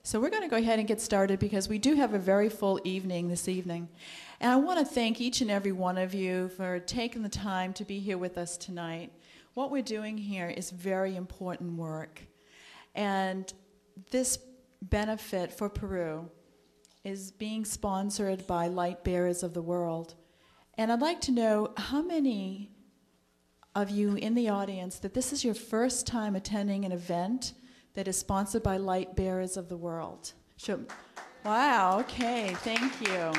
So we're going to go ahead and get started because we do have a very full evening this evening. And I want to thank each and every one of you for taking the time to be here with us tonight. What we're doing here is very important work. And this benefit for Peru is being sponsored by Light Bearers of the World. And I'd like to know how many of you in the audience that this is your first time attending an event that is sponsored by Light Bearers of the World. Wow, okay, thank you.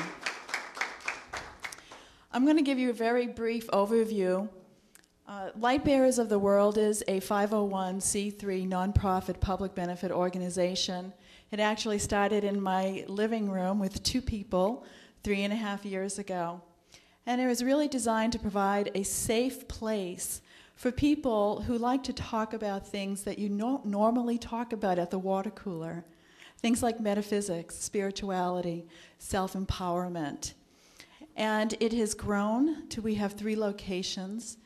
I'm going to give you a very brief overview. Light Bearers of the World is a 501c3 nonprofit public benefit organization. It actually started in my living room with 2 people 3.5 years ago. And it was really designed to provide a safe place for people who like to talk about things that you don't normally talk about at the water cooler. Things like metaphysics, spirituality, self-empowerment. And it has grown to, we have 3 locations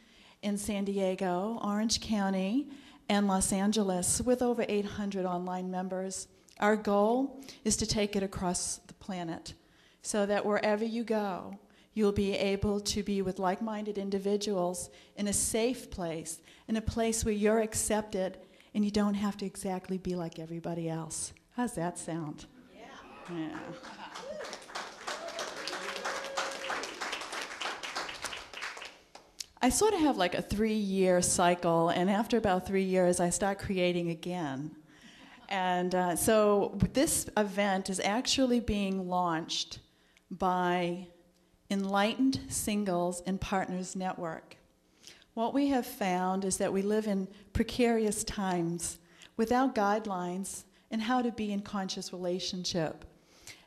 in San Diego, Orange County, and Los Angeles with over 800 online members. Our goal is to take it across the planet so that wherever you go, you'll be able to be with like-minded individuals in a safe place, in a place where you're accepted and you don't have to exactly be like everybody else. How's that sound? Yeah. I sort of have like a 3-year cycle, and after about 3 years, I start creating again. And so this event is actually being launched by Enlightened Singles and Partners Network. What we have found is that we live in precarious times without guidelines in how to be in conscious relationship.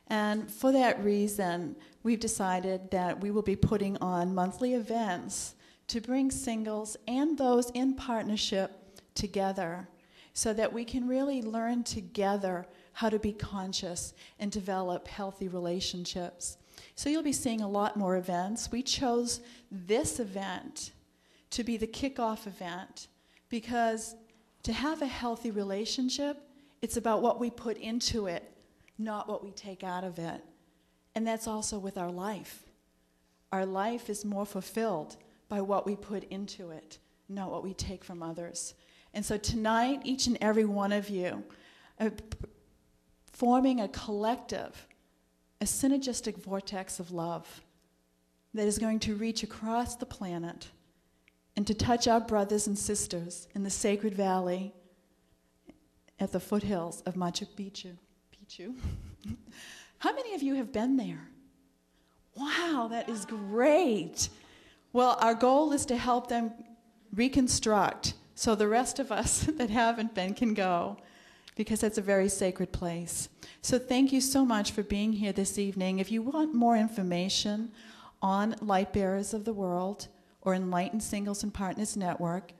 And for that reason, we've decided that we will be putting on monthly events to bring singles and those in partnership together so that we can really learn together how to be conscious and develop healthy relationships. So you'll be seeing a lot more events. We chose this event to be the kickoff event because to have a healthy relationship, it's about what we put into it, not what we take out of it. And that's also with our life. Our life is more fulfilled by what we put into it, not what we take from others. And so tonight, each and every one of you are forming a collective, a synergistic vortex of love that is going to reach across the planet and to touch our brothers and sisters in the Sacred Valley at the foothills of Machu Picchu. How many of you have been there? Wow, that is great. Well, our goal is to help them reconstruct so the rest of us that haven't been can go, because that's a very sacred place. So thank you so much for being here this evening. If you want more information on Light Bearers of the World or Enlightened Singles and Partners Network,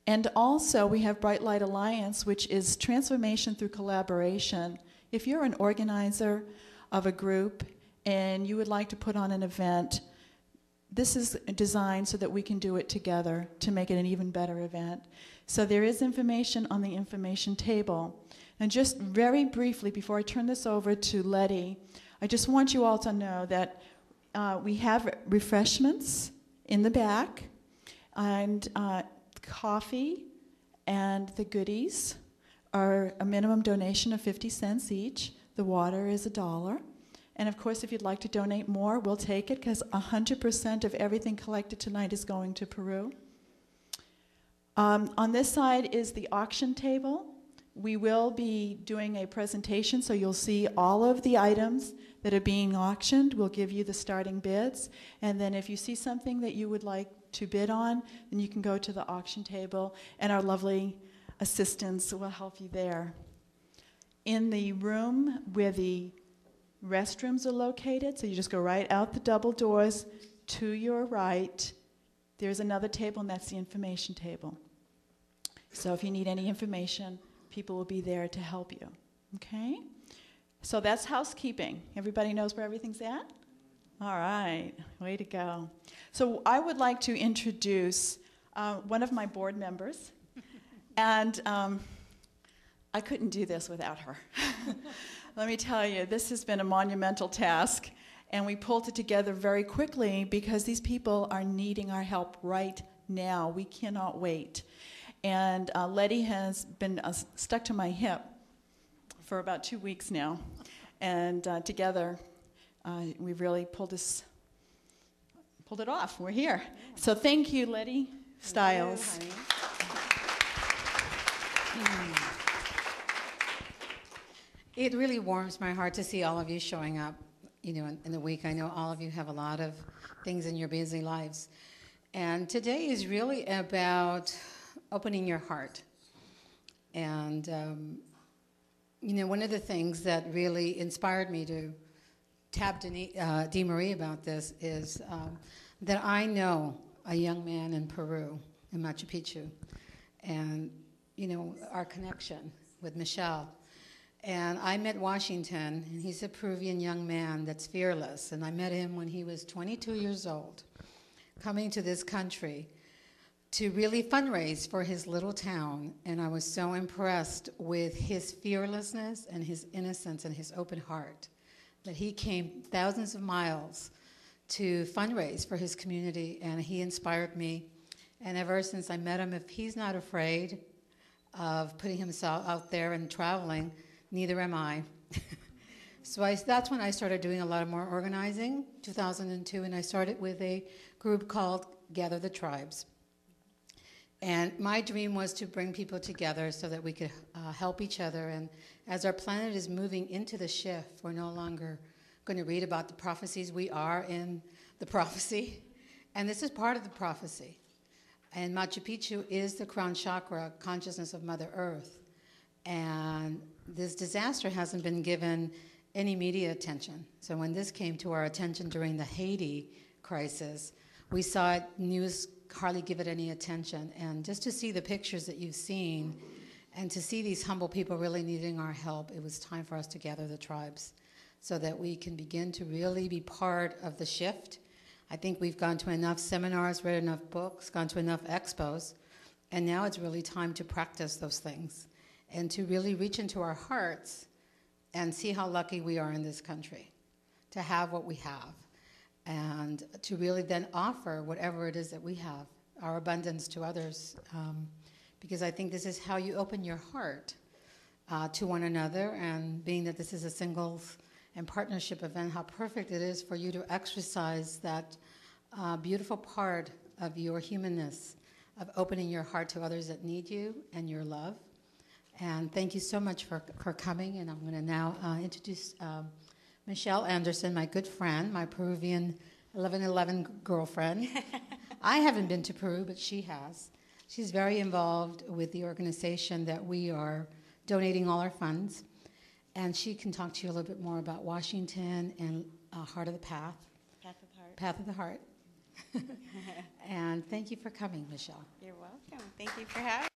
and also we have Bright Light Alliance, which is transformation through collaboration. If you're an organizer of a group and you would like to put on an event, this is designed so that we can do it together to make it an even better event. So there is information on the information table. And just very briefly, before I turn this over to Letty, I just want you all to know that we have refreshments in the back, and coffee and the goodies are a minimum donation of 50 cents each. The water is $1. And of course, if you'd like to donate more, we'll take it, because 100% of everything collected tonight is going to Peru. On this side is the auction table. We will be doing a presentation, so you'll see all of the items that are being auctioned. We'll give you the starting bids. And then if you see something that you would like to bid on, then you can go to the auction table, and our lovely assistants will help you there. In the room where the restrooms are located, so you just go right out the double doors to your right. There's another table, and that's the information table. So if you need any information, people will be there to help you, okay? So that's housekeeping. Everybody knows where everything's at? All right, way to go. So I would like to introduce one of my board members, and I couldn't do this without her. Let me tell you, this has been a monumental task, and we pulled it together very quickly because these people are needing our help right now. We cannot wait. And Letty has been stuck to my hip for about 2 weeks now, and together we really pulled it off. We're here. So thank you, Letty Stiles. It really warms my heart to see all of you showing up, in the week. I know all of you have a lot of things in your busy lives. And today is really about opening your heart. And, one of the things that really inspired me to tap Dee Marie about this is that I know a young man in Peru, in Machu Picchu, and, our connection with Michelle. And I met Washington, and he's a Peruvian young man that's fearless. And I met him when he was 22 years old, coming to this country to really fundraise for his little town. And I was so impressed with his fearlessness and his innocence and his open heart that he came thousands of miles to fundraise for his community, and he inspired me. And ever since I met him, if he's not afraid of putting himself out there and traveling, neither am I. So that's when I started doing a lot of more organizing, 2002, and I started with a group called Gather the Tribes. And my dream was to bring people together so that we could help each other. And as our planet is moving into the shift, we're no longer going to read about the prophecies. We are in the prophecy, and this is part of the prophecy. And Machu Picchu is the crown chakra, consciousness of Mother Earth. And this disaster hasn't been given any media attention. So when this came to our attention during the Haiti crisis, we saw news hardly give it any attention. And just to see the pictures that you've seen and to see these humble people really needing our help, it was time for us to gather the tribes so that we can begin to really be part of the shift. I think we've gone to enough seminars, read enough books, gone to enough expos, and now it's really time to practice those things and to really reach into our hearts and see how lucky we are in this country to have what we have, and to really then offer whatever it is that we have, our abundance, to others, because I think this is how you open your heart to one another. And being that this is a singles and partnership event, how perfect it is for you to exercise that beautiful part of your humanness, of opening your heart to others that need you and your love. And thank you so much for coming. And I'm going to now introduce Michelle Anderson, my good friend, my Peruvian 1111 girlfriend. I haven't been to Peru, but she has. She's very involved with the organization that we are donating all our funds. And she can talk to you a little bit more about Washington and Heart of the Path. Path of the Heart. Path of the Heart. And thank you for coming, Michelle. You're welcome. Thank you for having me.